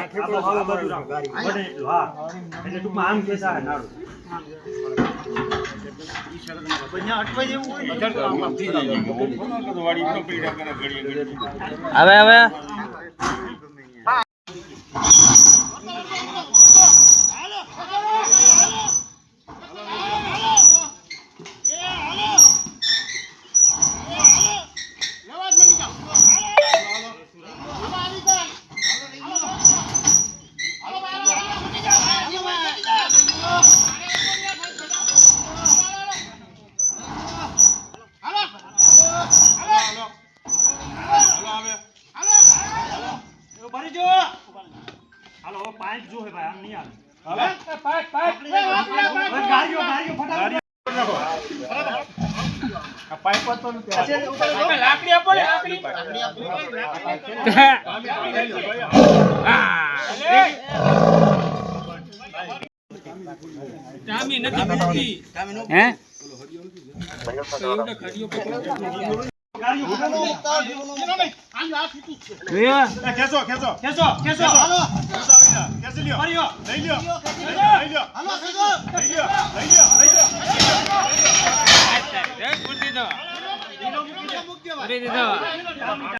આપણો હાલો બાજુ રાખો બને એટલું હા એટલે ટૂંકમાં આમ કેસા હે નાડું હવે હાલો પાંચ જો હે ભાઈ આમ નહીં આવે હવે પાંચ ગાડીઓ ફટાફટ આ પાઇપ તો લાકડી આપો ને લાકડી ટામી નથી મળતી હે એવડા ગાડીઓ ખેંચો હાલો ખેંચી લ્યો લઈ લ્યો હાલો લઈ લ્યો